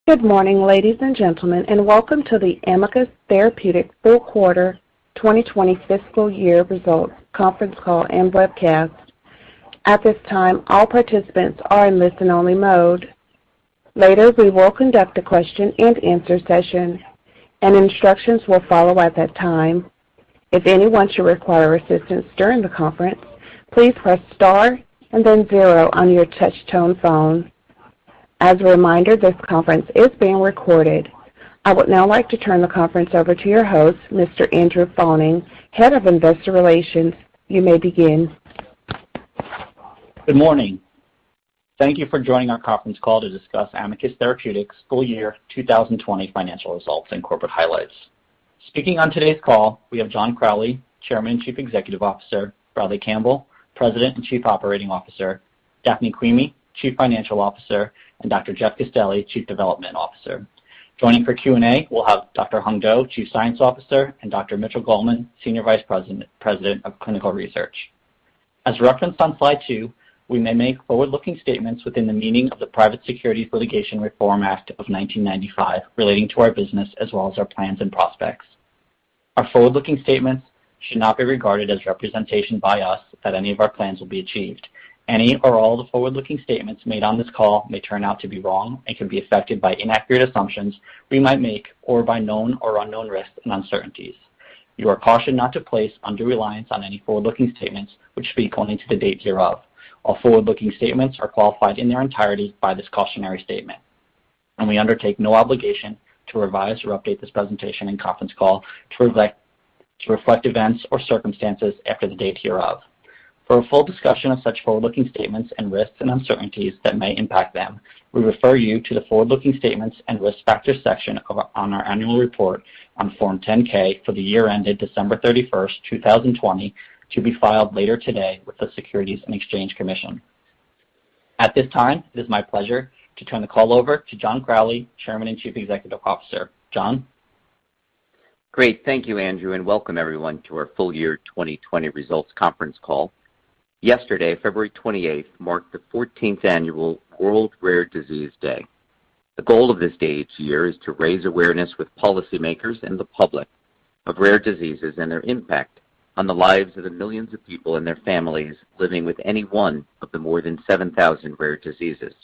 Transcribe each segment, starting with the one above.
Good morning, ladies and gentlemen, and welcome to the Amicus Therapeutics Full Quarter 2020 Fiscal Year Results Conference Call and Webcast. At this time, all participants are in listen-only mode. Later, we will conduct a question-and-answer session, and instructions will follow at that time. If anyone should require assistance during the conference, please press star and then 0 on your touch-tone phone. As a reminder, this conference is being recorded. I would now like to turn the conference over to your host, Mr. Andrew Fawning, Head of Investor Relations. You may begin. Good morning. Thank you for joining our conference call to discuss Amicus Therapeutics' full year 2020 financial results and corporate highlights. Speaking on today's call, we have John Crowley, Chairman and Chief Executive Officer, Bradley Campbell, President and Chief Operating Officer, Daphne Quimi, Chief Financial Officer, and Dr. Jeff Castelli, Chief Development Officer. Joining for Q&A, we'll have Dr. Hung Do, Chief Science Officer, and Dr. Mitchell Goldman, Senior Vice President of Clinical Research. As referenced on slide 2, we may make forward-looking statements within the meaning of the Private Securities Litigation Reform Act of 1995 relating to our business as well as our plans and prospects. Our forward-looking statements should not be regarded as representation by us that any of our plans will be achieved. Any or all the forward-looking statements made on this call may turn out to be wrong and can be affected by inaccurate assumptions we might make or by known or unknown risks and uncertainties. You are cautioned not to place undue reliance on any forward-looking statements which speak only to the date hereof. All forward-looking statements are qualified in their entirety by this cautionary statement, and we undertake no obligation to revise or update this presentation and conference call to reflect events or circumstances after the date hereof. For a full discussion of such forward-looking statements and risks and uncertainties that may impact them, we refer you to the Forward-Looking Statements and Risk Factors section on our annual report on Form 10-K for the year ended December 31st, 2020, to be filed later today with the Securities and Exchange Commission. At this time, it is my pleasure to turn the call over to John Crowley, Chairman and Chief Executive Officer. John? Great. Thank you, Andrew, and welcome everyone to our full year 2020 results conference call. Yesterday, February 28th, marked the 14th annual World Rare Disease Day. The goal of this day each year is to raise awareness with policymakers and the public of rare diseases and their impact on the lives of the millions of people and their families living with any one of the more than 7,000 rare diseases.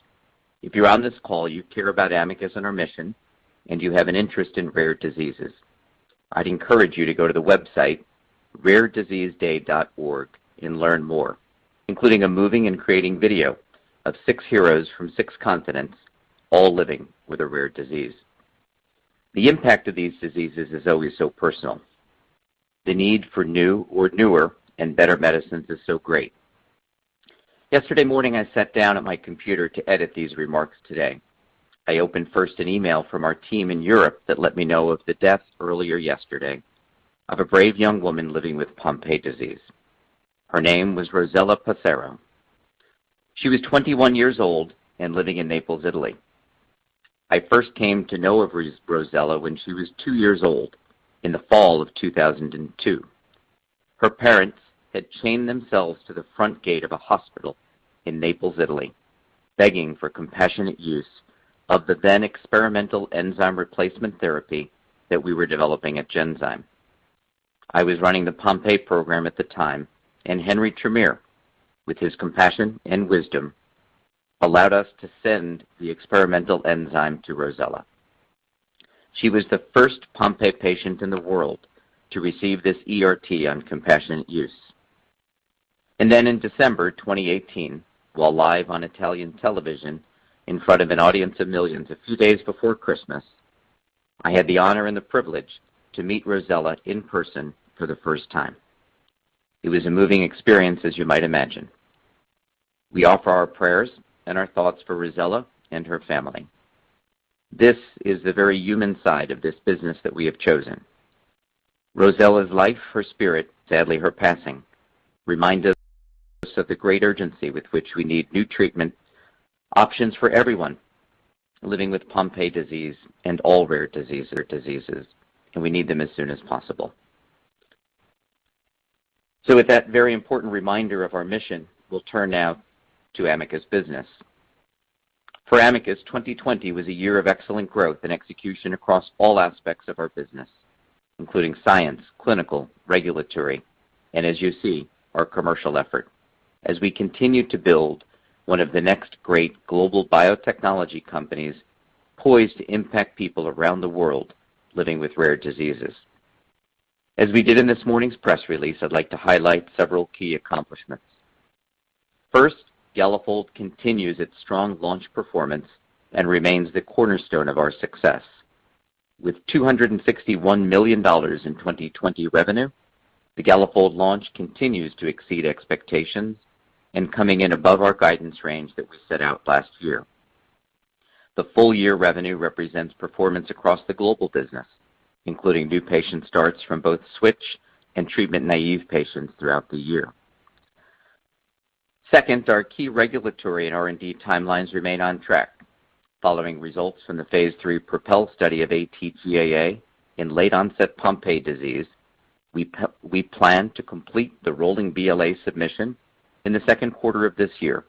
If you're on this call, you care about Amicus and our mission, and you have an interest in rare diseases. I'd encourage you to go to the website rarediseaseday.org and learn more, including a moving and creating video of 6 heroes from 6 continents, all living with a rare disease. The impact of these diseases is always so personal. The need for new or newer and better medicines is so great. Yesterday morning, I sat down at my computer to edit these remarks today. I opened first an email from our team in Europe that let me know of the death earlier yesterday of a brave young woman living with Pompe disease. Her name was Rosella Passero. She was 21 years old and living in Naples, Italy. I first came to know of Rosella when she was 2 years old in the fall of 2002. Her parents had chained themselves to the front gate of a hospital in Naples, Italy, begging for compassionate use of the then experimental enzyme replacement therapy that we were developing at Genzyme. I was running the Pompe program at the time, and Henry Tremere, with his compassion and wisdom, allowed us to send the experimental enzyme to Rosella. She was the first Pompe patient in the world to receive this ERT on compassionate use. And then in December 2018, while live on Italian television in front of an audience of millions a few days before Christmas, I had the honor and the privilege to meet Rosella in person for the first time. It was a moving experience, as you might imagine. We offer our prayers and our thoughts for Rosella and her family. This is the very human side of this business that we have chosen. Rosella's life, her spirit, sadly her passing, remind us of the great urgency with which we need new treatment options for everyone living with Pompe disease and all rare diseases, and we need them as soon as possible. So with that very important reminder of our mission, we'll turn now to Amicus business. For Amicus, 2020 was a year of excellent growth and execution across all aspects of our business, including science, clinical, regulatory, and as you see, our commercial effort, as we continue to build one of the next great global biotechnology companies poised to impact people around the world living with rare diseases. As we did in this morning's press release, I'd like to highlight several key accomplishments. First, Galifold continues its strong launch performance and remains the cornerstone of our success. With $261 million in 2020 revenue, the Galifold launch continues to exceed expectations and coming in above our guidance range that we set out last year. The full year revenue represents performance across the global business, including new patient starts from both switch and treatment-naive patients throughout the year. Second, our key regulatory and R&D timelines remain on track. Following results from the phase 3 PROPEL study of AT-GAA in late-onset Pompe disease, we plan to complete the rolling BLA submission in the second quarter of this year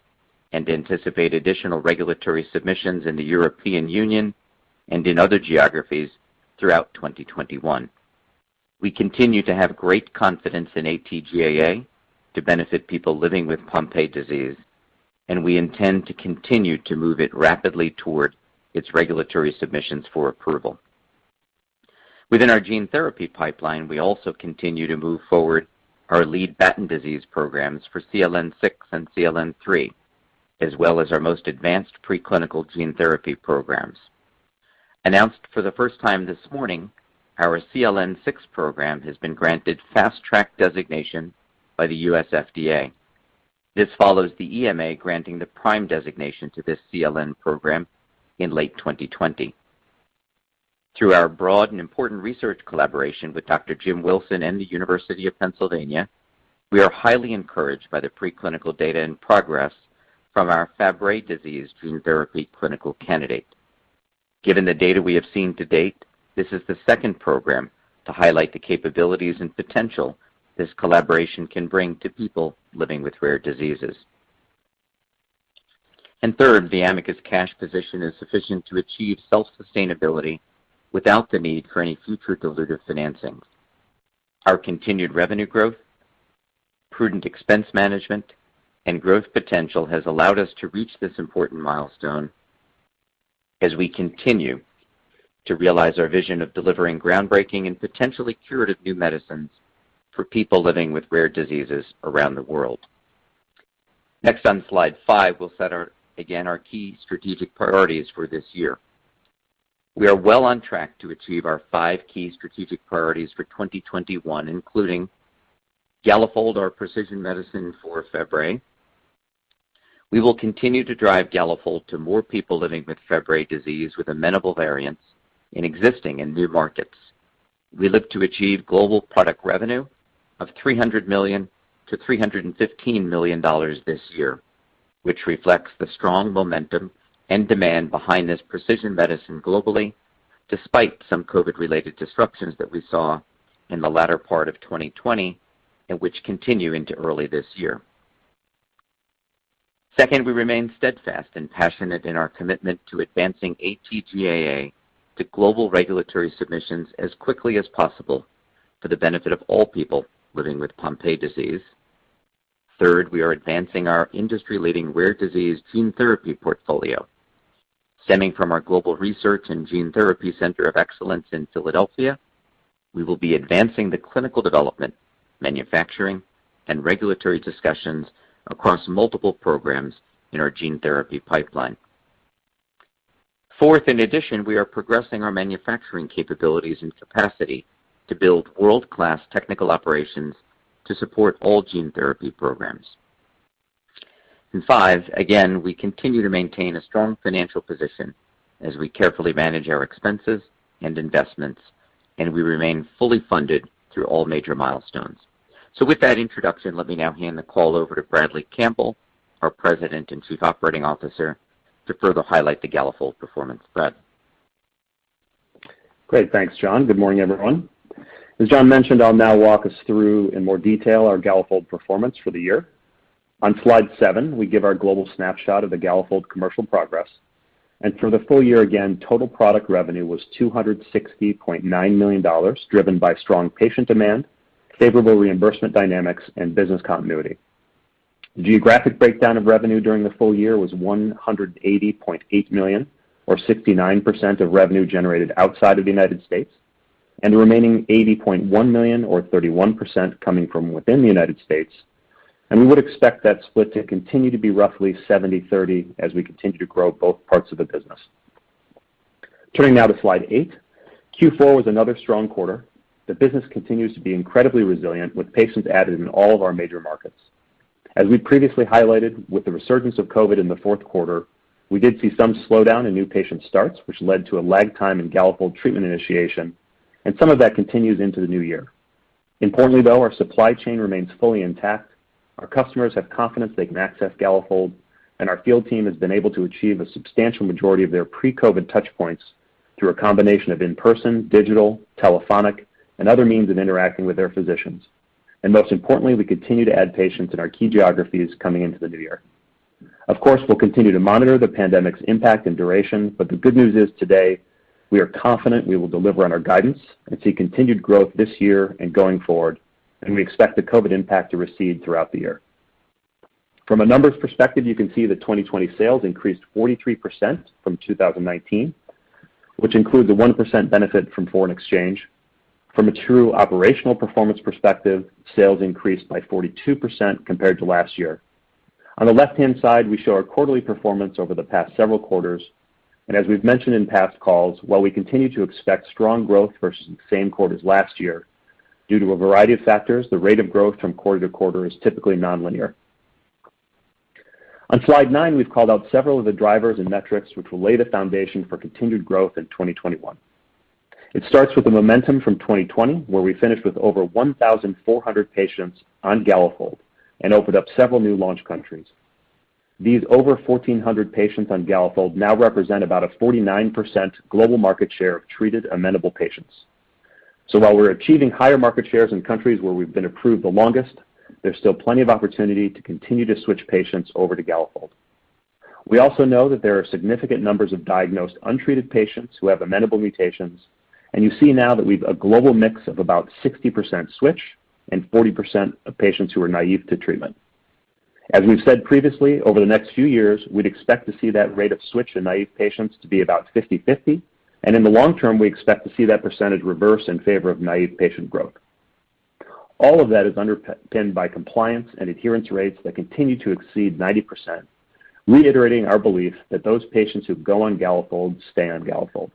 and anticipate additional regulatory submissions in the European Union and in other geographies throughout 2021. We continue to have great confidence in AT-GAA to benefit people living with Pompe disease, and we intend to continue to move it rapidly toward its regulatory submissions for approval. Within our gene therapy pipeline, we also continue to move forward our lead Batten disease programs for CLN6 and CLN3, as well as our most advanced preclinical gene therapy programs. Announced for the first time this morning, our CLN6 program has been granted Fast Track designation by the U.S. FDA. This follows the EMA granting the PRIME designation to this CLN program in late 2020. Through our broad and important research collaboration with Dr. Jim Wilson and the University of Pennsylvania, we are highly encouraged by the preclinical data and progress from our Fabry disease gene therapy clinical candidate. Given the data we have seen to date, this is the second program to highlight the capabilities and potential this collaboration can bring to people living with rare diseases. And third, the Amicus cash position is sufficient to achieve self-sustainability without the need for any future dilutive financing. Our continued revenue growth, prudent expense management, and growth potential has allowed us to reach this important milestone as we continue to realize our vision of delivering groundbreaking and potentially curative new medicines for people living with rare diseases around the world. Next on slide 5, we'll set our key strategic priorities for this year. We are well on track to achieve our 5 key strategic priorities for 2021, including Galifold, our precision medicine for Fabry. We will continue to drive Galifold to more people living with Fabry disease with amenable variants in existing and new markets. We look to achieve global product revenue of $300 million to $315 million this year, which reflects the strong momentum and demand behind this precision medicine globally, despite some COVID-related disruptions that we saw in the latter part of 2020 and which continue into early this year. Second, we remain steadfast and passionate in our commitment to advancing AT-GAA to global regulatory submissions as quickly as possible for the benefit of all people living with Pompe disease. Third, we are advancing our industry-leading rare disease gene therapy portfolio. Stemming from our Global Research and Gene Therapy Center of Excellence in Philadelphia, we will be advancing the clinical development, manufacturing, and regulatory discussions across multiple programs in our gene therapy pipeline. Fourth, in addition, we are progressing our manufacturing capabilities and capacity to build world-class technical operations to support all gene therapy programs. And 5, again, we continue to maintain a strong financial position as we carefully manage our expenses and investments, and we remain fully funded through all major milestones. So with that introduction, let me now hand the call over to Bradley Campbell, our President and Chief Operating Officer, to further highlight the Galifold performance. Brad. Great, thanks, John. Good morning, everyone. As John mentioned, I'll now walk us through in more detail our Galifold performance for the year. On slide 7, we give our global snapshot of the Galifold commercial progress, And for the full year again, total product revenue was $260.9 million, driven by strong patient demand, favorable reimbursement dynamics, and business continuity. The geographic breakdown of revenue during the full year was $180.8 million, or 69% of revenue generated outside of the United States, and the remaining $80.1 million, or 31%, coming from within the United States. And we would expect that split to continue to be roughly 70-30 as we continue to grow both parts of the business. Turning now to slide 8, Q4 was another strong quarter. The business continues to be incredibly resilient, with patients added in all of our major markets. As we previously highlighted, with the resurgence of COVID in the fourth quarter, we did see some slowdown in new patient starts, which led to a lag time in Galifold treatment initiation, and some of that continues into the new year. Importantly, though, our supply chain remains fully intact. Our customers have confidence they can access Galifold, and our field team has been able to achieve a substantial majority of their pre-COVID touchpoints through a combination of in-person, digital, telephonic, and other means of interacting with their physicians. And most importantly, we continue to add patients in our key geographies coming into the new year. Of course, we'll continue to monitor the pandemic's impact and duration, but the good news is today we are confident we will deliver on our guidance and see continued growth this year and going forward, and we expect the COVID impact to recede throughout the year. From a numbers perspective, you can see that 2020 sales increased 43% from 2019, which includes a 1% benefit from foreign exchange. From a true operational performance perspective, sales increased by 42% compared to last year. On the left-hand side, we show our quarterly performance over the past several quarters, and as we've mentioned in past calls, while we continue to expect strong growth versus the same quarters last year, due to a variety of factors, the rate of growth from quarter to quarter is typically nonlinear. On slide 9, we've called out several of the drivers and metrics which will lay the foundation for continued growth in 2021. It starts with the momentum from 2020, where we finished with over 1,400 patients on Galifold and opened up several new launch countries. These over 1,400 patients on Galifold now represent about a 49% global market share of treated amenable patients. So while we're achieving higher market shares in countries where we've been approved the longest, there's still plenty of opportunity to continue to switch patients over to Galifold. We also know that there are significant numbers of diagnosed untreated patients who have amenable mutations, and you see now that we've a global mix of about 60% switch and 40% of patients who are naive to treatment. As we've said previously, over the next few years, we'd expect to see that rate of switch in naive patients to be about 50-50, and in the long term, we expect to see that percentage reverse in favor of naive patient growth. All of that is underpinned by compliance and adherence rates that continue to exceed 90%, reiterating our belief that those patients who go on Galifold stay on Galifold.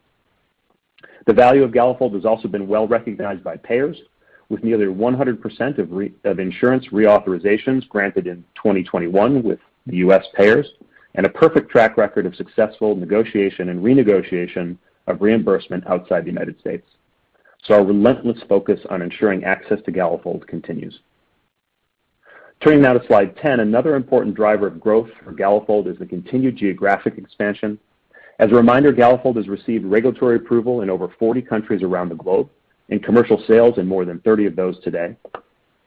The value of Galifold has also been well recognized by payers, with nearly 100% of insurance reauthorizations granted in 2021 with the U.S. payers, and a perfect track record of successful negotiation and renegotiation of reimbursement outside the United States. So our relentless focus on ensuring access to Galifold continues. Turning now to slide 10, another important driver of growth for Galifold is the continued geographic expansion. As a reminder, Galifold has received regulatory approval in over 40 countries around the globe, and commercial sales in more than 30 of those today.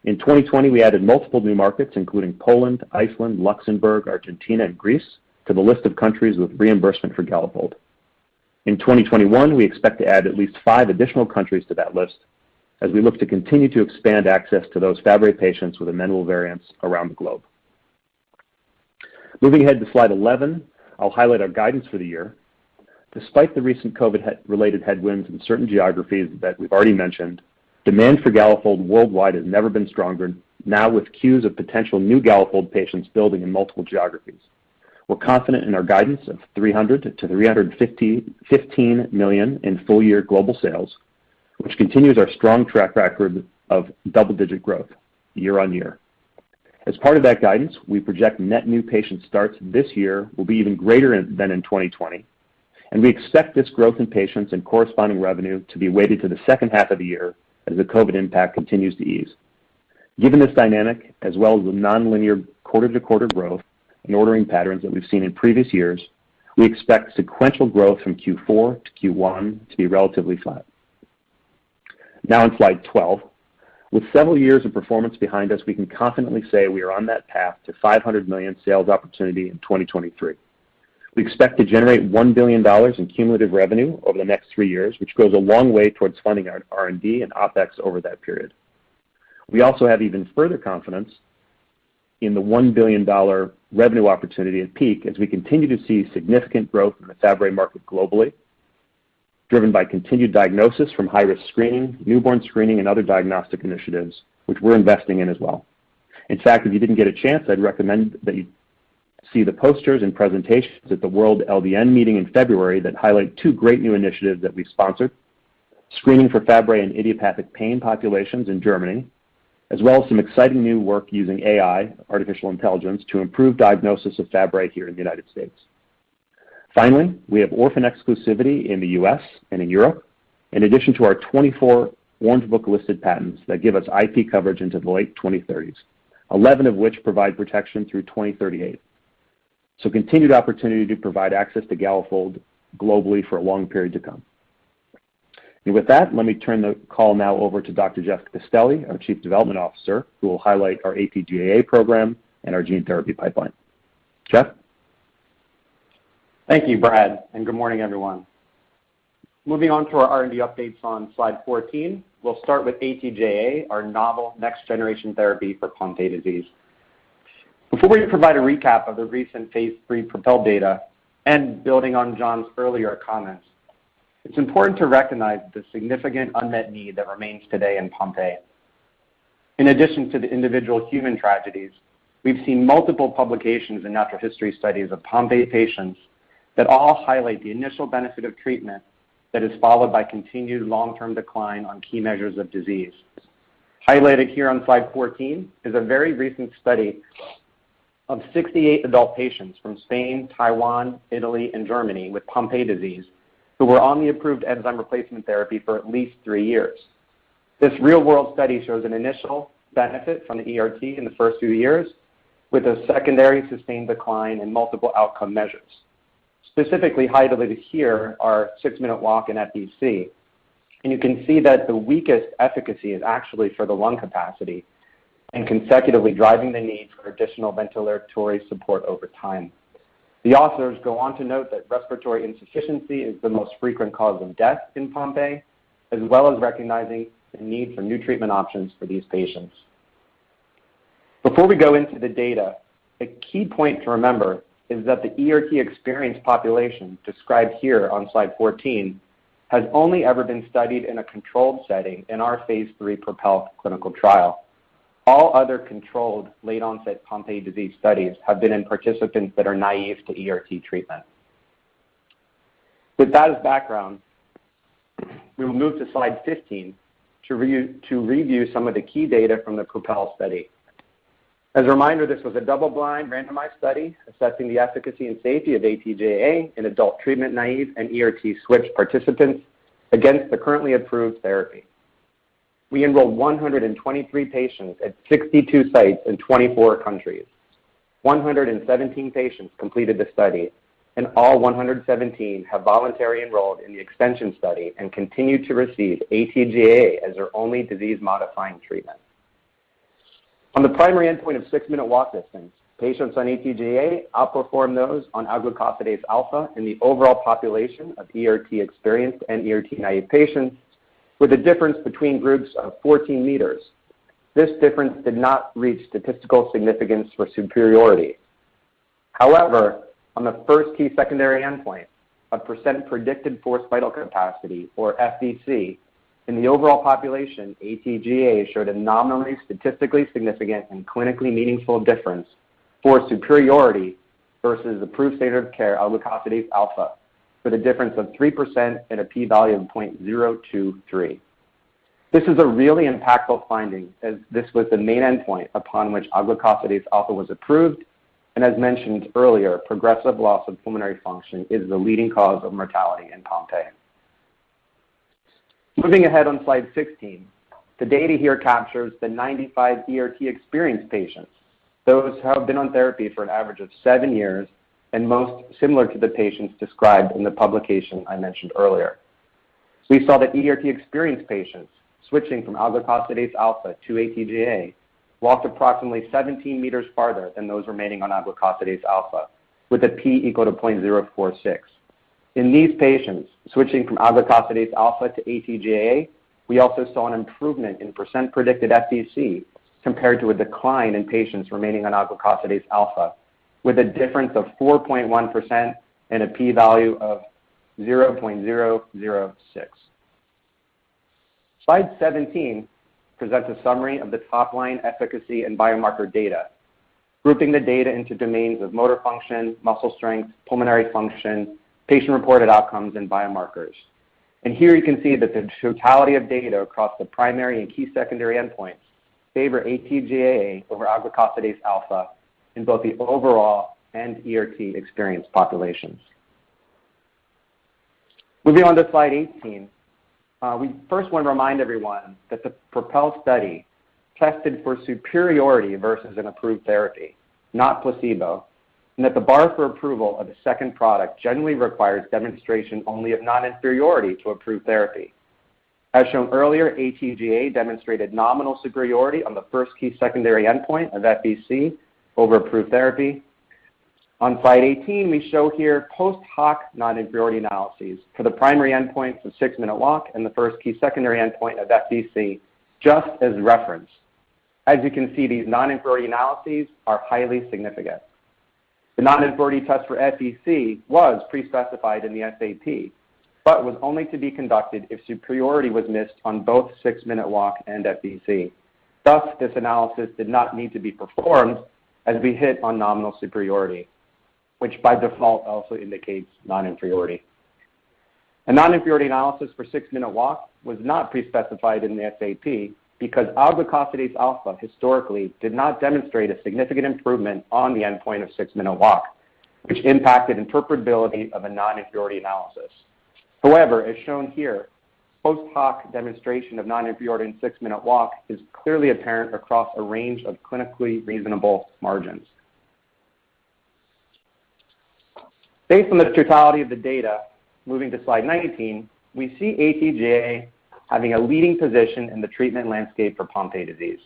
In 2020, we added multiple new markets, including Poland, Iceland, Luxembourg, Argentina, and Greece, to the list of countries with reimbursement for Galifold. In 2021, we expect to add at least 5 additional countries to that list as we look to continue to expand access to those Fabry patients with amenable variants around the globe. Moving ahead to slide 11, I'll highlight our guidance for the year. Despite the recent COVID-related headwinds in certain geographies that we've already mentioned, demand for Galifold worldwide has never been stronger, now with queues of potential new Galifold patients building in multiple geographies. We're confident in our guidance of $300 to $315 million in full-year global sales, which continues our strong track record of double-digit growth year on year. As part of that guidance, we project net new patient starts this year will be even greater than in 2020, and we expect this growth in patients and corresponding revenue to be weighted to the second half of the year as the COVID impact continues to ease. Given this dynamic, as well as the nonlinear quarter-to-quarter growth and ordering patterns that we've seen in previous years, we expect sequential growth from Q4 to Q1 to be relatively flat. Now on slide 12, with several years of performance behind us, we can confidently say we are on that path to $500 million sales opportunity in 2023. We expect to generate $1 billion in cumulative revenue over the next 3 years, which goes a long way towards funding our R&D and OpEx over that period. We also have even further confidence in the $1 billion revenue opportunity at peak as we continue to see significant growth in the Fabry market globally, driven by continued diagnosis from high-risk screening, newborn screening, and other diagnostic initiatives, which we're investing in as well. In fact, if you didn't get a chance, I'd recommend that you see the posters and presentations at the World LDN meeting in February that highlight 2 great new initiatives that we've sponsored: screening for Fabry and idiopathic pain populations in Germany, as well as some exciting new work using AI, artificial intelligence, to improve diagnosis of Fabry here in the United States. Finally, we have orphan exclusivity in the US and in Europe, in addition to our 24 Orange Book listed patents that give us IP coverage into the late 2030s, 11 of which provide protection through 2038. So continued opportunity to provide access to Galifold globally for a long period to come. And with that, let me turn the call now over to Dr. Jeff Castelli, our Chief Development Officer, who will highlight our AT-GAA program and our gene therapy pipeline. Jeff? Thank you, Brad, and good morning, everyone. Moving on to our R&D updates on slide 14, we'll start with AT-GAA, our novel next-generation therapy for Pompe disease. Before we provide a recap of the recent phase 3 PROPEL data and building on John's earlier comments, it's important to recognize the significant unmet need that remains today in Pompe. In addition to the individual human tragedies, we've seen multiple publications and natural history studies of Pompe patients that all highlight the initial benefit of treatment that is followed by continued long-term decline on key measures of disease. Highlighted here on slide 14 is a very recent study of 68 adult patients from Spain, Taiwan, Italy, and Germany with Pompe disease who were on the approved enzyme replacement therapy for at least 3 years. This real-world study shows an initial benefit from the ERT in the first few years with a secondary sustained decline in multiple outcome measures. Specifically highlighted here are 6-minute walk and FVC. And you can see that the weakest efficacy is actually for the lung capacity and consecutively driving the need for additional ventilatory support over time. The authors go on to note that respiratory insufficiency is the most frequent cause of death in Pompe, as well as recognizing the need for new treatment options for these patients. Before we go into the data, a key point to remember is that the ERT experienced population described here on slide 14 has only ever been studied in a controlled setting in our phase 3 PROPEL clinical trial. All other controlled late-onset Pompe disease studies have been in participants that are naive to ERT treatment. With that as background, we will move to slide 15 to review some of the key data from the PROPEL study. As a reminder, this was a double-blind randomized study assessing the efficacy and safety of AT-GAA in adult treatment-naive and ERT-switched participants against the currently approved therapy. We enrolled 123 patients at 62 sites in 24 countries. 117 patients completed the study, and all 117 have voluntarily enrolled in the extension study and continue to receive AT-GAA as their only disease-modifying treatment. On the primary endpoint of 6-minute walk distance, patients on AT-GAA outperformed those on alglucosidase alpha in the overall population of ERT-experienced and ERT-naive patients, with a difference between groups of 14 meters. This difference did not reach statistical significance for superiority. However, on the first key secondary endpoint of percent predicted forced vital capacity, or FVC, in the overall population, AT-GAA showed a nominally statistically significant and clinically meaningful difference for superiority versus approved standard of care alglucosidase alpha, with a difference of 3% and a p-value of 0.023. This is a really impactful finding, as this was the main endpoint upon which alglucosidase alpha was approved, and as mentioned earlier, progressive loss of pulmonary function is the leading cause of mortality in Pompe. Moving ahead on slide 16, the data here captures the 95 ERT-experienced patients, those who have been on therapy for an average of 7 years, and most similar to the patients described in the publication I mentioned earlier. We saw that ERT-experienced patients switching from alglucosidase alpha to AT-GAA walked approximately 17 meters farther than those remaining on alglucosidase alpha, with a p equal to 0.046. In these patients, switching from alglucosidase alpha to AT-GAA, we also saw an improvement in percent predicted FVC compared to a decline in patients remaining on alglucosidase alpha, with a difference of 4.1% and a p-value of 0.006. Slide 17 presents a summary of the top-line efficacy and biomarker data, grouping the data into domains of motor function, muscle strength, pulmonary function, patient-reported outcomes, and biomarkers. And here you can see that the totality of data across the primary and key secondary endpoints favor AT-GAA over alglucosidase alpha in both the overall and ERT experienced populations. Moving on to slide 18, we first want to remind everyone that the PROPEL study tested for superiority versus an approved therapy, not placebo, and that the bar for approval of a second product generally requires demonstration only of non-inferiority to approved therapy. As shown earlier, AT-GAA demonstrated nominal superiority on the first key secondary endpoint of FVC over approved therapy. On slide 18, we show here post-hoc non-inferiority analyses for the primary endpoints of 6-minute walk and the first key secondary endpoint of FVC, just as reference. As you can see, these non-inferiority analyses are highly significant. The non-inferiority test for FVC was pre-specified in the SAP, but was only to be conducted if superiority was missed on both 6-minute walk and FVC. Thus, this analysis did not need to be performed as we hit on nominal superiority, which by default also indicates non-inferiority. A non-inferiority analysis for 6-minute walk was not pre-specified in the SAP because alglucosidase alpha historically did not demonstrate a significant improvement on the endpoint of 6-minute walk, which impacted interpretability of a non-inferiority analysis. However, as shown here, post-hoc demonstration of non-inferiority in 6-minute walk is clearly apparent across a range of clinically reasonable margins. Based on the totality of the data, moving to slide 19, we see AT-GAA having a leading position in the treatment landscape for Pompe disease.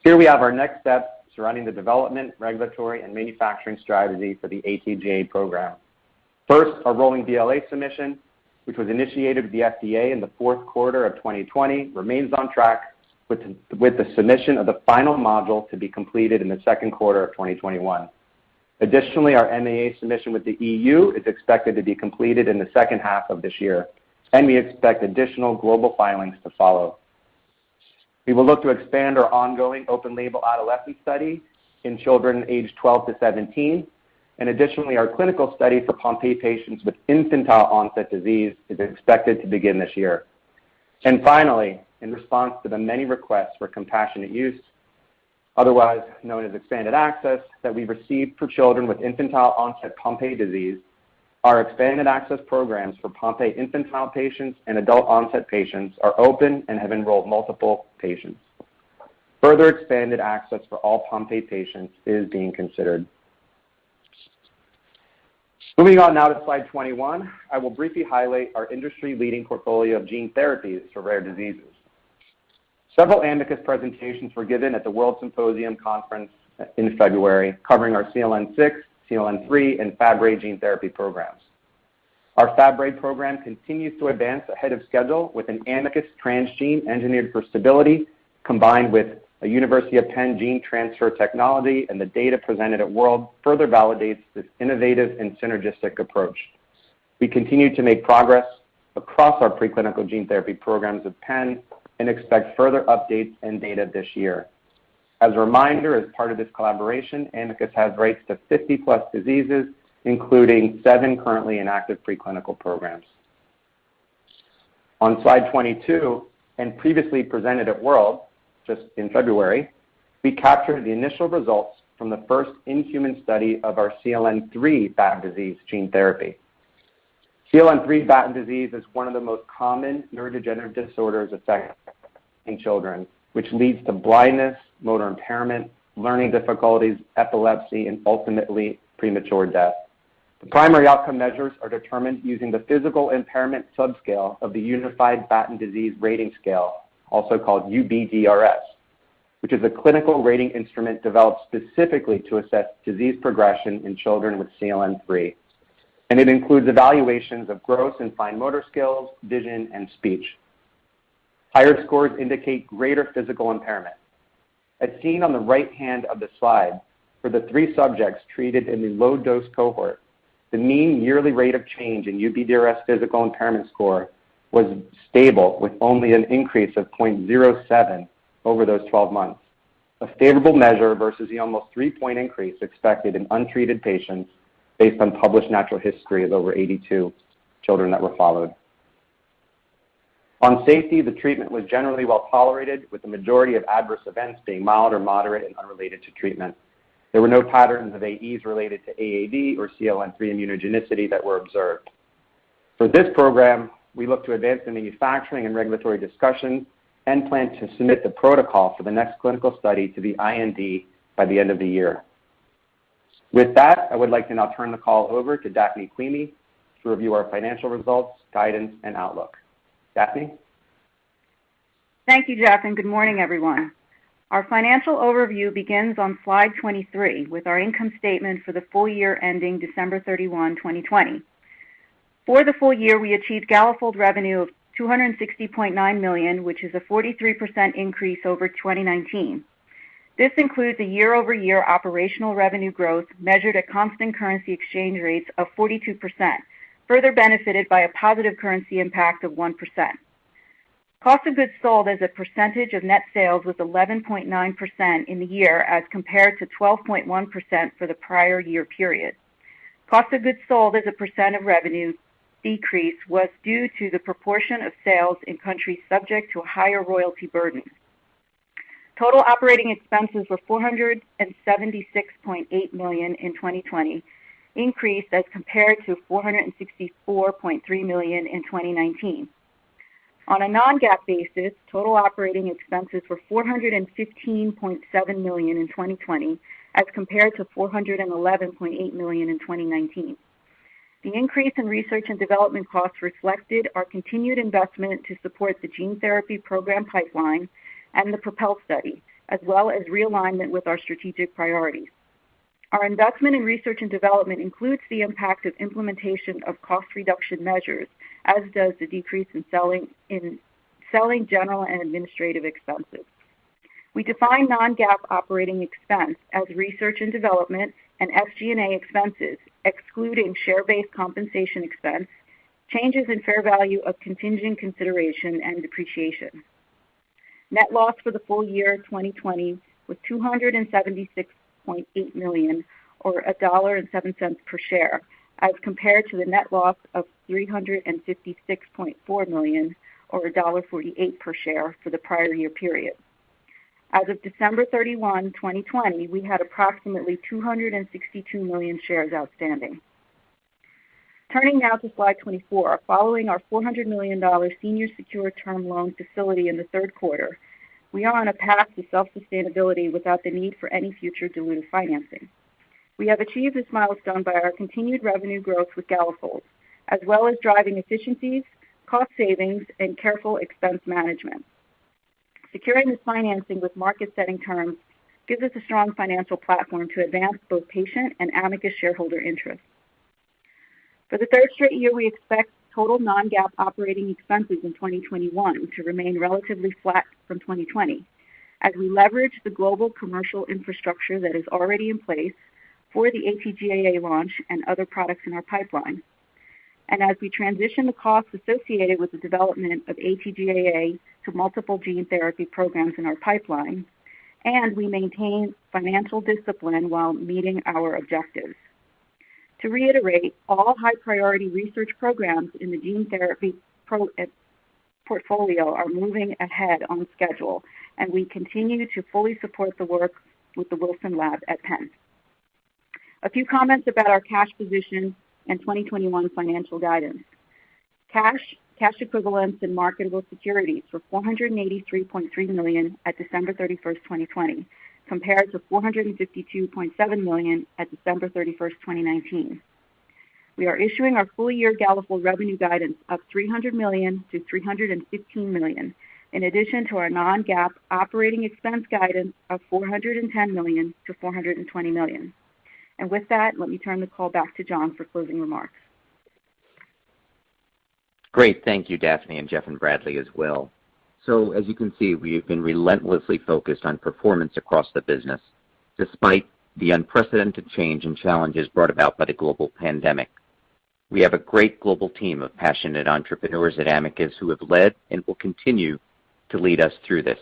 Here we have our next steps surrounding the development, regulatory, and manufacturing strategy for the AT-GAA program. First, our rolling BLA submission, which was initiated with the FDA in the fourth quarter of 2020, remains on track with the submission of the final module to be completed in the second quarter of 2021. Additionally, our MAA submission with the EU is expected to be completed in the second half of this year, and we expect additional global filings to follow. We will look to expand our ongoing open-label adolescent study in children aged 12 to 17, and additionally, our clinical study for Pompe patients with infantile onset disease is expected to begin this year. And finally, in response to the many requests for compassionate use, otherwise known as expanded access, that we've received for children with infantile onset Pompe disease, our expanded access programs for Pompe infantile patients and adult onset patients are open and have enrolled multiple patients. Further expanded access for all Pompe patients is being considered. Moving on now to slide 21, I will briefly highlight our industry-leading portfolio of gene therapies for rare diseases. Several Amicus presentations were given at the World Symposium Conference in February, covering our CLN6, CLN3, and Fabry gene therapy programs. Our Fabry program continues to advance ahead of schedule with an Amicus transgene engineered for stability combined with a University of Penn gene transfer technology, and the data presented at World further validates this innovative and synergistic approach. We continue to make progress across our preclinical gene therapy programs with Penn and expect further updates and data this year. As a reminder, as part of this collaboration, Amicus has rights to 50-plus diseases, including 7 currently in active preclinical programs. On slide 22, and previously presented at World, just in February, we captured the initial results from the first in-human study of our CLN3 Batten disease gene therapy. CLN3 Batten disease is one of the most common neurodegenerative disorders affecting children, which leads to blindness, motor impairment, learning difficulties, epilepsy, and ultimately premature death. The primary outcome measures are determined using the physical impairment subscale of the Unified Batten Disease Rating Scale, also called UBDRS. which is a clinical rating instrument developed specifically to assess disease progression in children with CLN3. And it includes evaluations of gross and fine motor skills, vision, and speech. Higher scores indicate greater physical impairment. As seen on the right hand of the slide, for the 3 subjects treated in the low-dose cohort, the mean yearly rate of change in UPDRS physical impairment score was stable with only an increase of 0.07 over those 12 months, a favorable measure versus the almost 3-point increase expected in untreated patients based on published natural history of over 82 children that were followed. On safety, the treatment was generally well tolerated, with the majority of adverse events being mild or moderate and unrelated to treatment. There were no patterns of AEs related to AAV or CLN3 immunogenicity that were observed. For this program, we look to advance the manufacturing and regulatory discussions and plan to submit the protocol for the next clinical study to the IND by the end of the year. With that, I would like to now turn the call over to Daphne Quimi to review our financial results, guidance, and outlook. Daphne? Thank you, Jeff, and good morning, everyone. Our financial overview begins on slide 23 with our income statement for the full year ending December 31, 2020. For the full year, we achieved Galifold revenue of $260.9 million, which is a 43% increase over 2019. This includes a year-over-year operational revenue growth measured at constant currency exchange rates of 42%, further benefited by a positive currency impact of 1%. Cost of goods sold as a percentage of net sales was 11.9% in the year as compared to 12.1% for the prior year period. Cost of goods sold as a percent of revenue decrease was due to the proportion of sales in countries subject to a higher royalty burden. Total operating expenses were $476.8 million in 2020, increased as compared to $464.3 million in 2019. On a non-GAAP basis, total operating expenses were $415.7 million in 2020 as compared to $411.8 million in 2019. The increase in research and development costs reflected our continued investment to support the gene therapy program pipeline and the PROPEL study, as well as realignment with our strategic priorities. Our investment in research and development includes the impact of implementation of cost reduction measures, as does the decrease in selling, general, and administrative expenses. We define non-GAAP operating expense as research and development and SG&A expenses, excluding share-based compensation expense, changes in fair value of contingent consideration, and depreciation. Net loss for the full year 2020 was $276.8 million, or $1.07 per share, as compared to the net loss of $356.4 million, or $1.48 per share for the prior year period. As of December 31, 2020, we had approximately 262 million shares outstanding. Turning now to slide 24, following our $400 million senior secured term loan facility in the third quarter, we are on a path to self-sustainability without the need for any future dilutive financing. We have achieved this milestone by our continued revenue growth with Galifold, as well as driving efficiencies, cost savings, and careful expense management. Securing this financing with market-setting terms gives us a strong financial platform to advance both patient and Amicus shareholder interests. For the third straight year, we expect total non-GAAP operating expenses in 2021 to remain relatively flat from 2020, as we leverage the global commercial infrastructure that is already in place for the AT-GAA launch and other products in our pipeline. And as we transition the costs associated with the development of AT-GAA to multiple gene therapy programs in our pipeline, and we maintain financial discipline while meeting our objectives. To reiterate, all high-priority research programs in the gene therapy portfolio are moving ahead on schedule, and we continue to fully support the work with the Wilson Lab at Penn. A few comments about our cash position and 2021 financial guidance. Cash equivalents, and marketable securities were $483.3 million at December 31st, 2020, compared to $452.7 million at December 31st, 2019. We are issuing our full-year Galifold revenue guidance of $300 million to $315 million, in addition to our non-GAAP operating expense guidance of $410 million to $420 million. And with that, let me turn the call back to John for closing remarks. Great. Thank you, Daphne, and Jeff and Bradley as well. So as you can see, we have been relentlessly focused on performance across the business, despite the unprecedented change and challenges brought about by the global pandemic. We have a great global team of passionate entrepreneurs at Amicus who have led and will continue to lead us through this.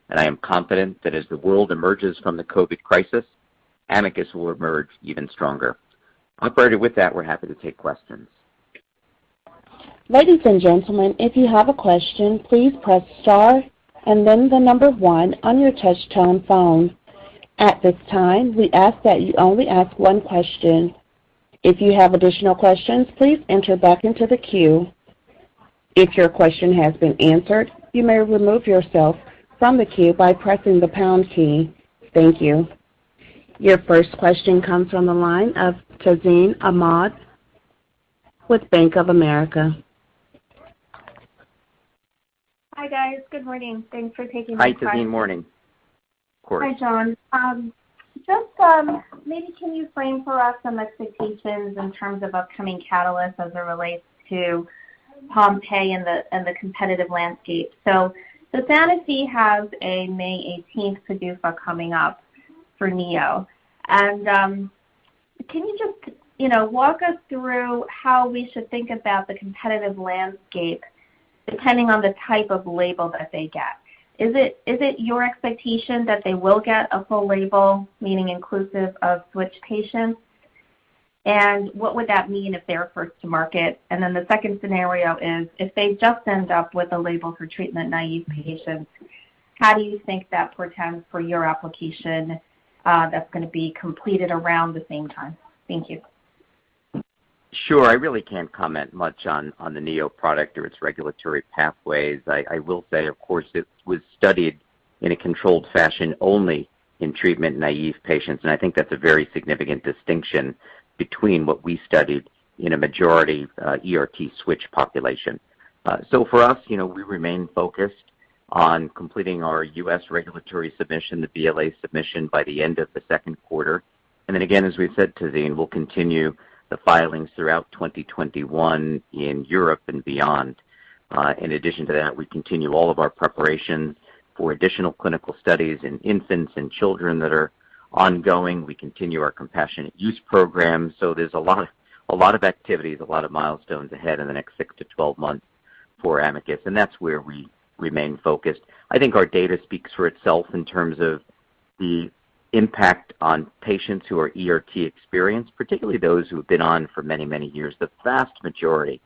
And I am confident that as the world emerges from the COVID crisis, Amicus will emerge even stronger. Operator, with that, we're happy to take questions. Ladies and gentlemen, if you have a question, please press star and then the number 1 on your touch-tone phone. At this time, we ask that you only ask one question. If you have additional questions, please enter back into the queue. If your question has been answered, you may remove yourself from the queue by pressing the pound key. Thank you. Your first question comes from the line of Tazeen Ahmad with Bank of America. Hi, guys. Good morning. Thanks for taking my question. Hi, Tazeen. Morning. Of course. Hi, John. Maybe can you frame for us some expectations in terms of upcoming catalysts as it relates to Pompe and the competitive landscape? So Sanofi has a May 18th PDUFA coming up for Neo. And can you just, walk us through how we should think about the competitive landscape depending on the type of label that they get? Is it your expectation that they will get a full label, meaning inclusive of switch patients? And what would that mean if they're first to market? And then the second scenario is if they just end up with a label for treatment-naive patients, how do you think that portends for your application that's going to be completed around the same time? Thank you. Sure. I really can't comment much on the Neo product or its regulatory pathways. I will say, of course, it was studied in a controlled fashion only in treatment-naive patients, and I think that's a very significant distinction between what we studied in a majority ERT switch population. So for us, we remain focused on completing our U.S. regulatory submission, the BLA submission, by the end of the second quarter. And then again, as we've said, Tazeen, we'll continue the filings throughout 2021 in Europe and beyond. In addition to that, we continue all of our preparations for additional clinical studies in infants and children that are ongoing. We continue our compassionate use program. So there's a lot of activities, a lot of milestones ahead in the next 6 to 12 months for Amicus, and that's where we remain focused. I think our data speaks for itself in terms of the impact on patients who are ERT experienced, particularly those who have been on for many, many years. The vast majority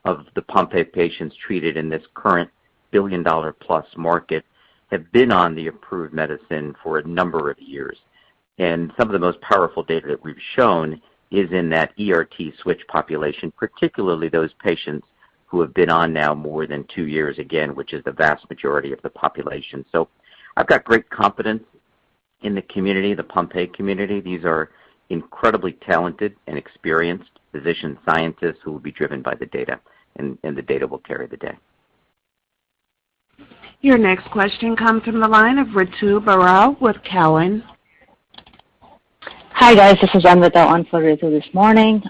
of the Pompe patients treated in this current billion-dollar-plus market have been on the approved medicine for a number of years. And some of the most powerful data that we've shown is in that ERT switch population, particularly those patients who have been on now more than 2 years, again, which is the vast majority of the population. So I've got great confidence in the community, the Pompe community. These are incredibly talented and experienced physician scientists who will be driven by the data, and the data will carry the day. Your next question comes from the line of Ritu Baral with Cowen. Hi, guys. This is Anvita on for Ritu this morning.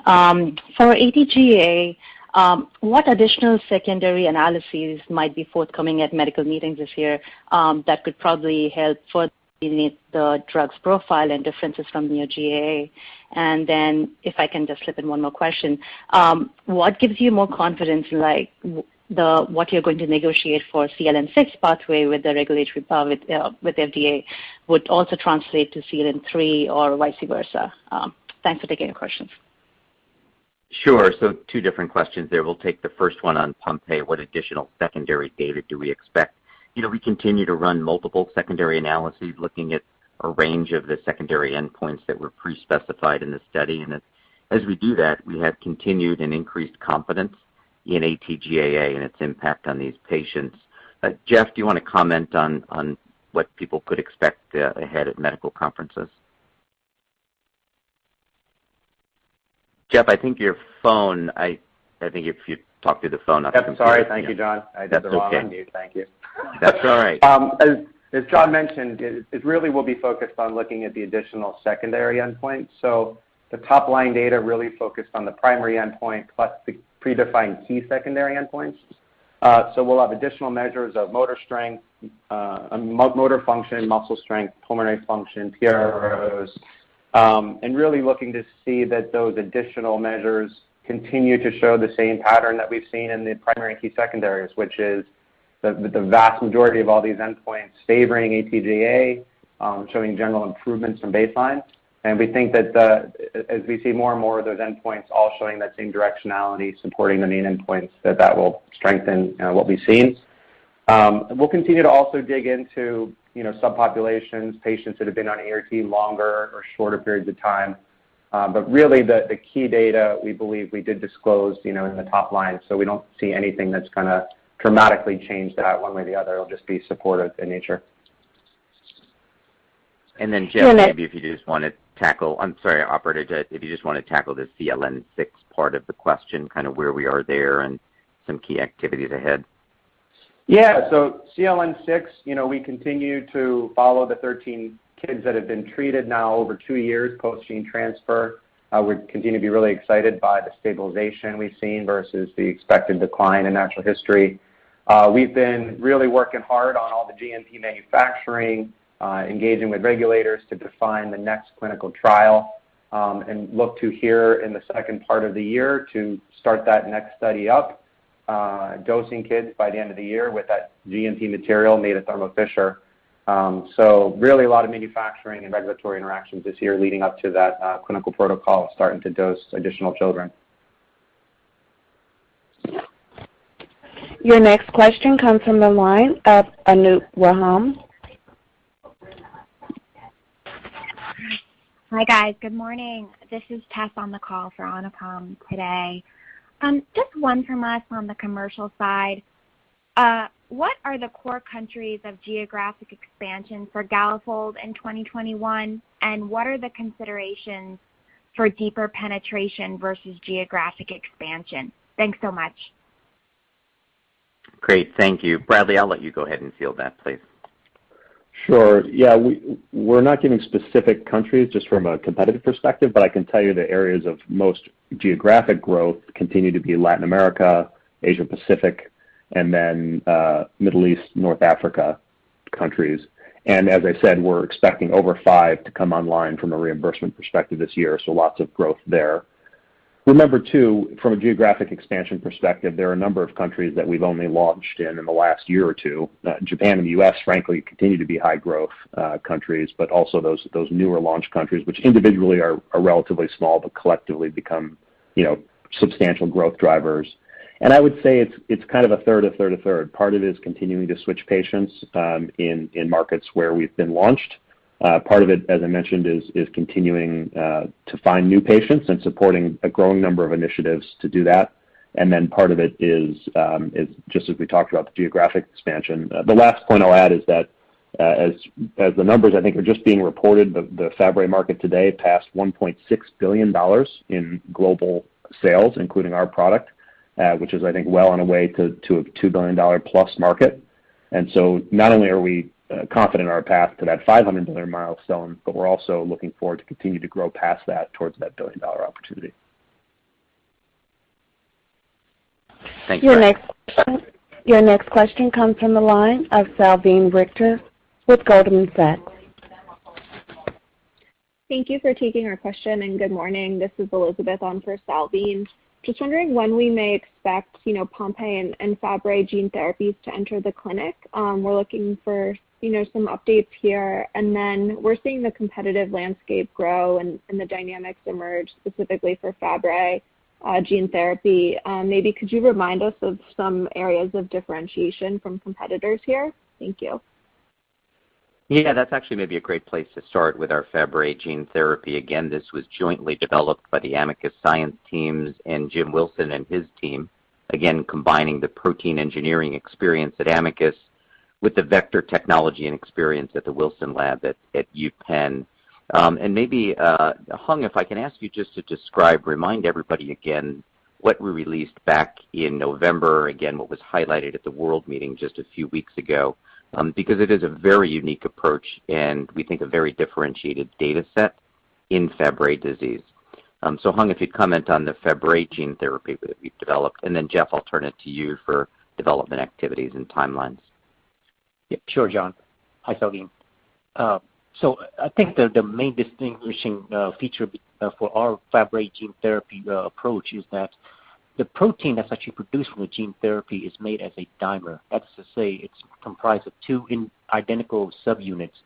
For ATGA, what additional secondary analyses might be forthcoming at medical meetings this year that could probably help further the drug's profile and differences from NeoGAA? And then if I can just slip in one more question, what gives you more confidence in what you're going to negotiate for CLN6 pathway with the regulatory with FDA would also translate to CLN3 or vice versa? Thanks for taking your questions. Sure. So 2 different questions there. We'll take the first one on Pompe. What additional secondary data do we expect? We continue to run multiple secondary analyses looking at a range of the secondary endpoints that were pre-specified in the study. And as we do that, we have continued and increased confidence in ATGAA and its impact on these patients. Jeff, do you want to comment on what people could expect ahead at medical conferences? Jeff, I think your phone, I think if you talk through the phone. Not Yep, sorry. Thank you, John. I did the wrong okay. unmute. Thank you. That's all right. As John mentioned, it really will be focused on looking at the additional secondary endpoints. So the top-line data really focused on the primary endpoint plus the predefined key secondary endpoints. So we'll have additional measures of motor strength, motor function, muscle strength, pulmonary function, PROs, and really looking to see that those additional measures continue to show the same pattern that we've seen in the primary and key secondaries, which is the vast majority of all these endpoints favoring ATGA, showing general improvements from baseline. And we think that as we see more and more of those endpoints all showing that same directionality, supporting the main endpoints, that will strengthen what we've seen. We'll continue to also dig into subpopulations, patients that have been on ART longer or shorter periods of time. But really the key data we believe we did disclose in the top line, so we don't see anything that's going to dramatically change that one way or the other. It'll just be supportive in nature. And then Jeff, maybe if you just want to tackle, I'm sorry, Operator, if you just want to tackle the CLN6 part of the question, kind of where we are there and some key activities ahead. Yeah, so CLN6, we continue to follow the 13 kids that have been treated now over 2 years post-gene transfer. We continue to be really excited by the stabilization we've seen versus the expected decline in natural history. We've been really working hard on all the GMP manufacturing, engaging with regulators to define the next clinical trial, and look to here in the second part of the year to start that next study up, dosing kids by the end of the year with that GMP material made at Thermo Fisher. So really a lot of manufacturing and regulatory interactions this year leading up to that clinical protocol starting to dose additional children. Your next question comes from the line of Anup Raham. Hi guys, good morning. This is Tess on the call for Anupam today. Just one from us on the commercial side. What are the core countries of geographic expansion for Galifold in 2021, and what are the considerations for deeper penetration versus geographic expansion? Thanks so much. Great, thank you. Bradley, I'll let you go ahead and field that, please. Sure. Yeah, we're not giving specific countries just from a competitive perspective, but I can tell you the areas of most geographic growth continue to be Latin America, Asia Pacific, and then Middle East, North Africa countries. And as I said, we're expecting over 5 to come online from a reimbursement perspective this year, so lots of growth there. Remember, too, from a geographic expansion perspective, there are a number of countries that we've only launched in the last year or two. Japan and the U.S., frankly, continue to be high growth countries, but also those newer launch countries, which individually are relatively small, but collectively become substantial growth drivers. And I would say it's kind of a third, a third, a third. Part of it is continuing to switch patients in markets where we've been launched. Part of it, as I mentioned, is continuing to find new patients and supporting a growing number of initiatives to do that. And then part of it is just as we talked about, the geographic expansion. The last point I'll add is that as the numbers I think are just being reported, the Fabry market today passed $1.6 billion in global sales, including our product, which is I think well on a way to a $2 billion plus market. And so not only are we confident in our path to that $500 billion milestone, but we're also looking forward to continue to grow past that towards that $1 billion opportunity. Thank you. Your next question comes from the line of Salveen Richter with Goldman Sachs. Thank you for taking our question, and good morning. This is Elizabeth on for Salveen. Just wondering when we may expect, Pompe and Fabry gene therapies to enter the clinic. We're looking for, some updates here, and then we're seeing the competitive landscape grow and the dynamics emerge specifically for Fabry gene therapy. Maybe could you remind us of some areas of differentiation from competitors here? Thank you. Yeah, that's actually maybe a great place to start with our Fabry gene therapy. Again, this was jointly developed by the Amicus science teams and Jim Wilson and his team, again, combining the protein engineering experience at Amicus with the vector technology and experience at the Wilson lab at UPenn. And maybe, Hung, if I can ask you just to remind everybody again what we released back in November, again, what was highlighted at the World meeting just a few weeks ago, because it is a very unique approach and we think a very differentiated data set in Fabry disease. So Hung, if you'd comment on the Fabry gene therapy that we've developed, and then Jeff, I'll turn it to you for development activities and timelines. Yeah, sure, John. Hi, Salveen. So I think the main distinguishing feature for our Fabry gene therapy approach is that the protein that's actually produced from the gene therapy is made as a dimer. That's to say, it's comprised of two identical subunits,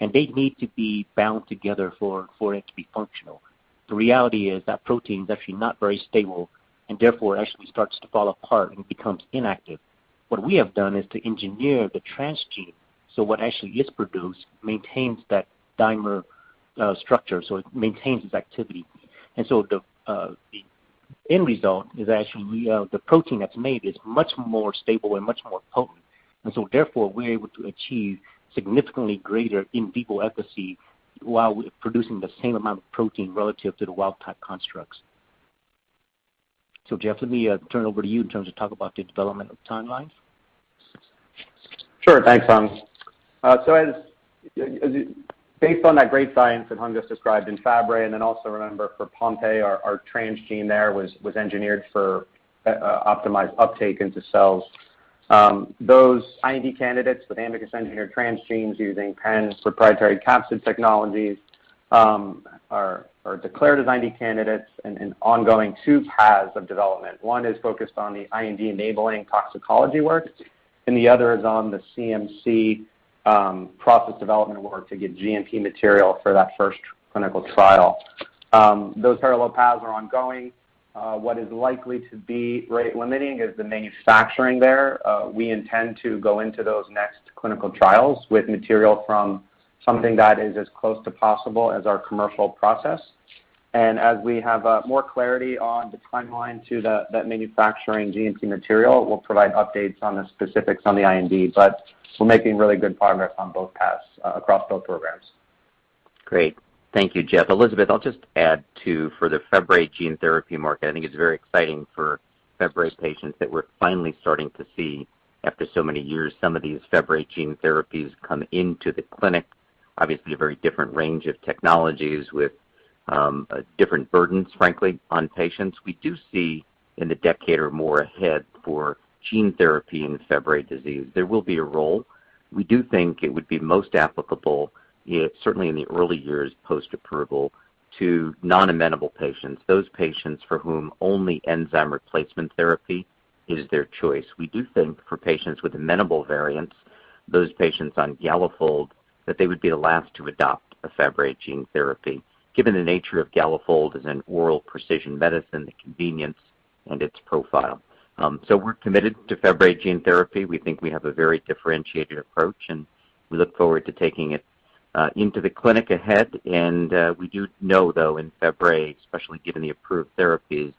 and they need to be bound together for it to be functional. The reality is that protein is actually not very stable, and therefore actually starts to fall apart and becomes inactive. What we have done is to engineer the transgene, so what actually is produced maintains that dimer structure, so it maintains its activity. And so the end result is actually the protein that's made is much more stable and much more potent. And so therefore we're able to achieve significantly greater in vivo efficacy while we're producing the same amount of protein relative to the wild-type constructs. So Jeff, let me turn it over to you in terms of talk about the development of timelines. Sure, thanks, Hung. Based on that great science that Hung just described in Fabry, and then also remember for Pompe, our transgene there was engineered for optimized uptake into cells. Those IND candidates with Amicus engineered transgenes using PEN proprietary capsid technologies are declared as IND candidates and ongoing two paths of development. One is focused on the IND enabling toxicology work, and the other is on the CMC process development work to get GMP material for that first clinical trial. Those parallel paths are ongoing. What is likely to be rate limiting is the manufacturing there. We intend to go into those next clinical trials with material from something that is as close to possible as our commercial process. And as we have more clarity on the timeline to that manufacturing GMP material, we'll provide updates on the specifics on the IND, but we're making really good progress on both paths across both programs. Great. Thank you, Jeff. Elizabeth, I'll just add for the Fabry gene therapy market, I think it's very exciting for Fabry patients that we're finally starting to see, after so many years, some of these Fabry gene therapies come into the clinic. Obviously a very different range of technologies with different burdens, frankly, on patients. We do see in the decade or more ahead for gene therapy in Fabry disease, there will be a role. We do think it would be most applicable, certainly in the early years post-approval, to non-amenable patients, those patients for whom only enzyme replacement therapy is their choice. We do think for patients with amenable variants, those patients on Galifold, that they would be the last to adopt a Fabry gene therapy, given the nature of Galifold as an oral precision medicine, the convenience, and its profile. So we're committed to Fabry gene therapy. We think we have a very differentiated approach, and we look forward to taking it into the clinic ahead. And we do know, though, in Fabry, especially given the approved therapies,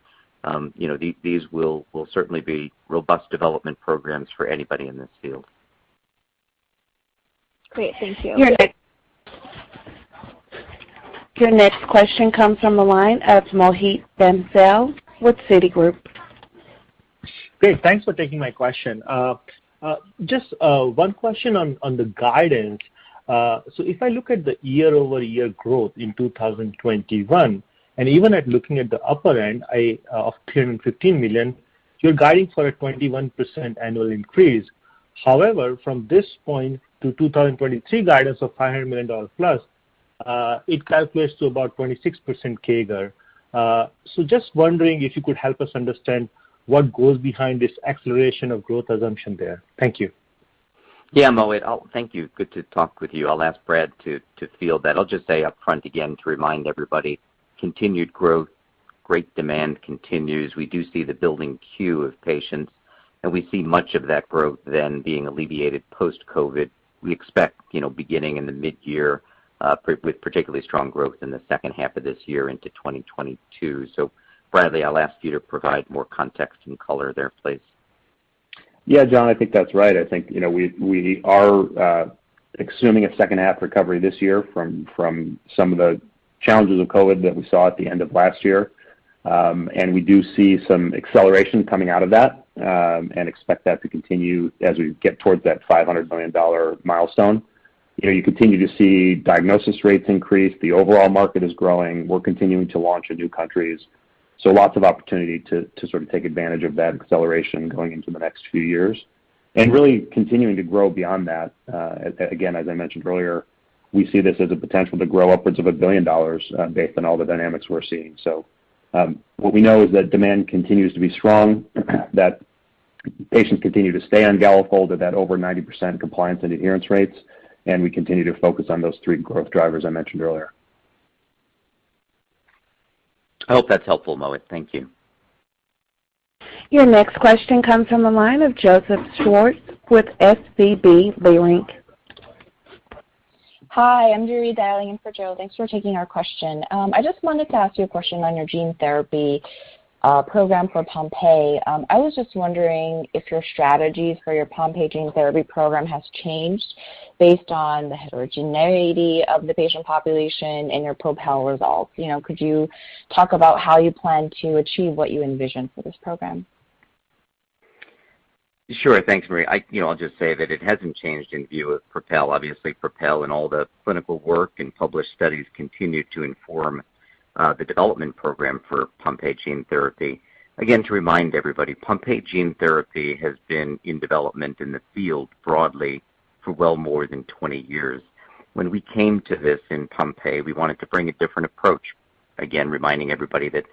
these will certainly be robust development programs for anybody in this field. Great, thank you. Your next question comes from the line of Mohit Bansal with Citigroup. Great, thanks for taking my question. Just one question on the guidance. So if I look at the year-over-year growth in 2021, and even at looking at the upper end of $315 million, you're guiding for a 21% annual increase. However, from this point to 2023 guidance of $500 million plus, it calculates to about 26% CAGR. So just wondering if you could help us understand what goes behind this acceleration of growth assumption there. Thank you. Yeah, Mohit, thank you. Good to talk with you. I'll ask Brad to field that. I'll just say up front again to remind everybody, continued growth, great demand continues. We do see the building queue of patients, and we see much of that growth then being alleviated post-COVID. We expect, beginning in the mid-year, with particularly strong growth in the second half of this year into 2022. So, Bradley, I'll ask you to provide more context and color there, please. Yeah, John, I think that's right. I think we are assuming a second half recovery this year from some of the challenges of COVID that we saw at the end of last year. And we do see some acceleration coming out of that and expect that to continue as we get towards that $500 million milestone. You continue to see diagnosis rates increase. The overall market is growing. We're continuing to launch in new countries. So lots of opportunity to sort of take advantage of that acceleration going into the next few years. And really continuing to grow beyond that. Again, as I mentioned earlier, we see this as a potential to grow upwards of $1 billion based on all the dynamics we're seeing. So what we know is that demand continues to be strong, that patients continue to stay on Galifold at that over 90% compliance and adherence rates, and we continue to focus on those 3 growth drivers I mentioned earlier. I hope that's helpful, Mohit. Thank you. Your next question comes from the line of Joseph Schwartz with SVB Leerink. Hi, I'm Jury dialing in for Joe. Thanks for taking our question. I just wanted to ask you a question on your gene therapy program for Pompe. I was just wondering if your strategies for your Pompe gene therapy program has changed based on the heterogeneity of the patient population and your PROPEL results. Could you talk about how you plan to achieve what you envision for this program? Sure. Thanks, Marie. I'll just say that it hasn't changed in view of PROPEL. Obviously, PROPEL and all the clinical work and published studies continue to inform the development program for Pompe gene therapy. Again, to remind everybody, Pompe gene therapy has been in development in the field broadly for well more than 20 years. When we came to this in Pompe, we wanted to bring a different approach. Again, reminding everybody that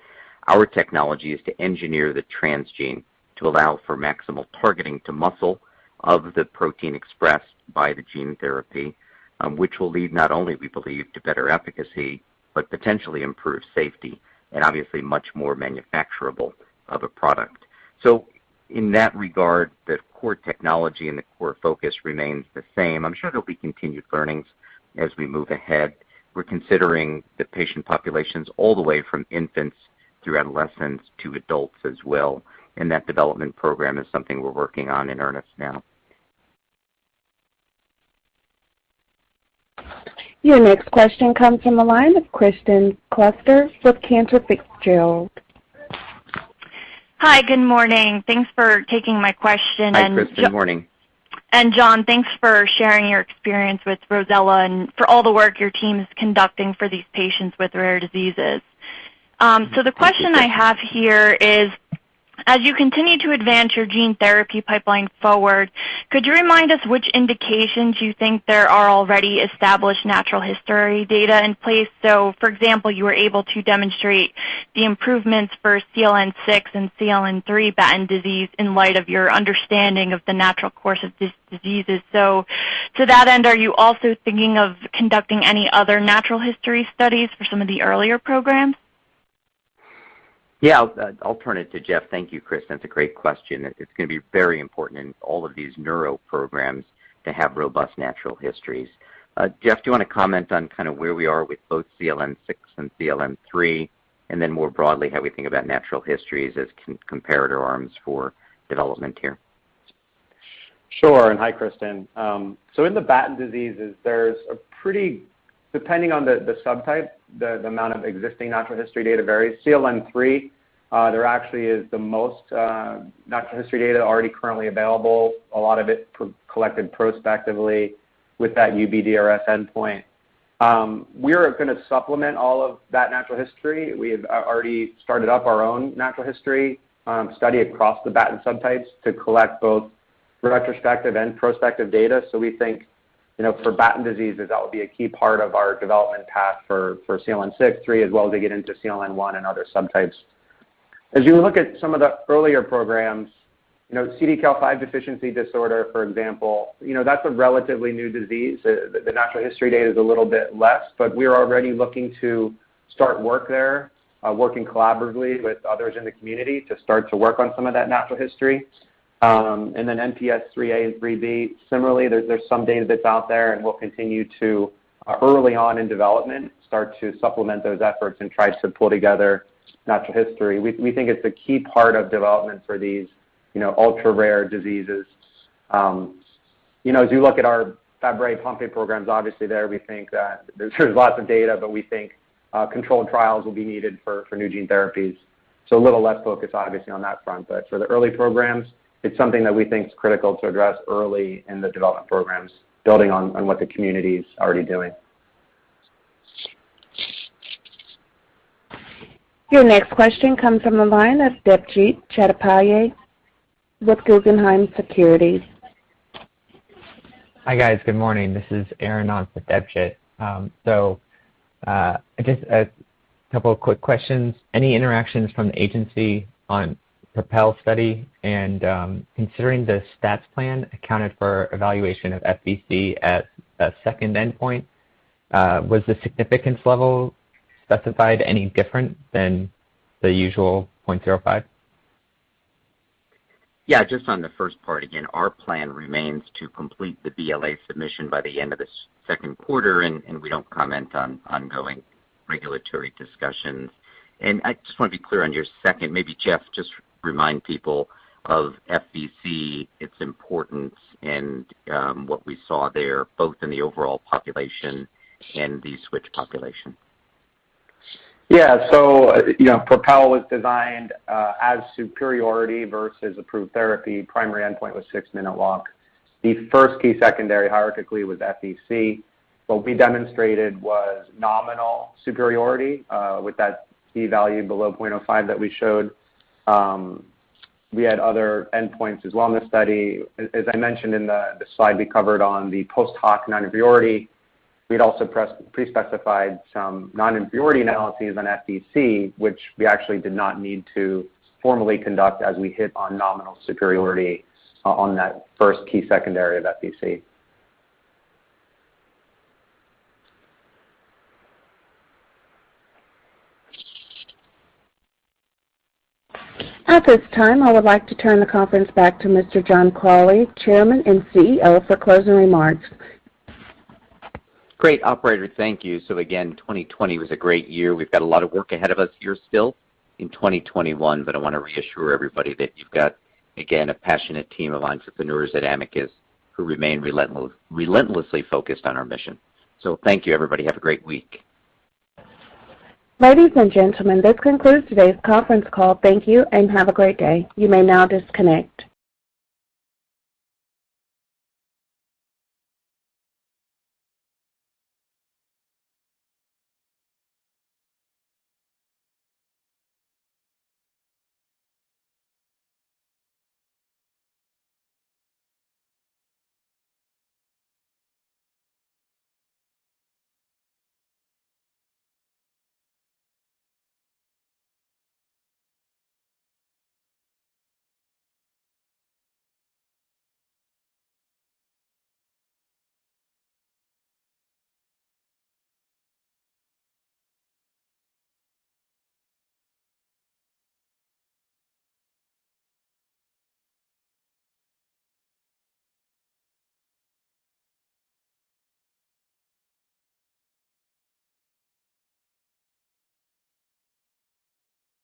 our technology is to engineer the transgene to allow for maximal targeting to muscle of the protein expressed by the gene therapy, which will lead not only, we believe, to better efficacy, but potentially improve safety and obviously much more manufacturable of a product. So in that regard, the core technology and the core focus remains the same. I'm sure there'll be continued learnings as we move ahead. We're considering the patient populations all the way from infants through adolescents to adults as well. And that development program is something we're working on in earnest now. Your next question comes from the line of Kristen Kluster with Cantor Fitzgerald. Hi, good morning. Thanks for taking my question. Hi, Kristen. Good morning. And John, thanks for sharing your experience with Rosella and for all the work your team is conducting for these patients with rare diseases. So the question I have here is, as you continue to advance your gene therapy pipeline forward, could you remind us which indications you think there are already established natural history data in place? So, for example, you were able to demonstrate the improvements for CLN6 and CLN3 Batten disease in light of your understanding of the natural course of these diseases. So, to that end, are you also thinking of conducting any other natural history studies for some of the earlier programs? Yeah, I'll turn it to Jeff. Thank you, Chris. That's a great question. It's going to be very important in all of these neuro programs to have robust natural histories. Jeff, do you want to comment on kind of where we are with both CLN6 and CLN3, and then more broadly how we think about natural histories as comparator arms for development here? Sure, and hi, Kristen. So in the Batten diseases, there's a pretty, depending on the subtype, the amount of existing natural history data varies. CLN3, there actually is the most natural history data already currently available, a lot of it collected prospectively with that UBDRS endpoint. We're going to supplement all of that natural history. We have already started up our own natural history study across the Batten subtypes to collect both retrospective and prospective data. So we think, for Batten diseases, that will be a key part of our development path for CLN6, 3, as well as they get into CLN1 and other subtypes. As you look at some of the earlier programs, CDKL5 deficiency disorder, for example, that's a relatively new disease. The natural history data is a little bit less, but we're already looking to start work there, working collaboratively with others in the community to start to work on some of that natural history. And then MPS 3A and 3B, similarly, there's some data that's out there, and we'll continue to, early on in development, start to supplement those efforts and try to pull together natural history. We think it's a key part of development for these, ultra-rare diseases. As you look at our Fabry Pompe programs, obviously there we think that there's lots of data, but we think controlled trials will be needed for new gene therapies So a little less focus, obviously, on that front. But for the early programs, it's something that we think is critical to address early in the development programs, building on what the community is already doing. Your next question comes from the line of Debjit Chattopadhyay with Guggenheim Securities. Hi guys, good morning. This is Aaron on for Debjit. Just a couple of quick questions. Any interactions from the agency on PROPEL study, and considering the stats plan accounted for evaluation of FVC as a second endpoint, was the significance level specified any different than the usual 0.05? Yeah, just on the first part, again, our plan remains to complete the BLA submission by the end of the second quarter, and we don't comment on ongoing regulatory discussions. And I just want to be clear on your second, maybe Jeff, just remind people of FVC, its importance, and what we saw there, both in the overall population and the switch population. Yeah, so PROPEL was designed as superiority versus approved therapy. Primary endpoint was 6-minute walk. The first key secondary hierarchically was FVC. What we demonstrated was nominal superiority with that p-value below 0.05 that we showed. We had other endpoints as well in the study. As I mentioned in the slide we covered on the post-hoc non-inferiority, we'd also pre-specified some non-inferiority analyses on FVC, which we actually did not need to formally conduct as we hit on nominal superiority on that first key secondary of FVC. At this time, I would like to turn the conference back to Mr. John Crowley, Chairman and CEO, for closing remarks. Great, operator, thank you. So again, 2020 was a great year. We've got a lot of work ahead of us here still in 2021, but I want to reassure everybody that you've got, again, a passionate team of entrepreneurs at Amicus who remain relentlessly focused on our mission. So thank you, everybody. Have a great week. Ladies and gentlemen, this concludes today's conference call. Thank you and have a great day. You may now disconnect.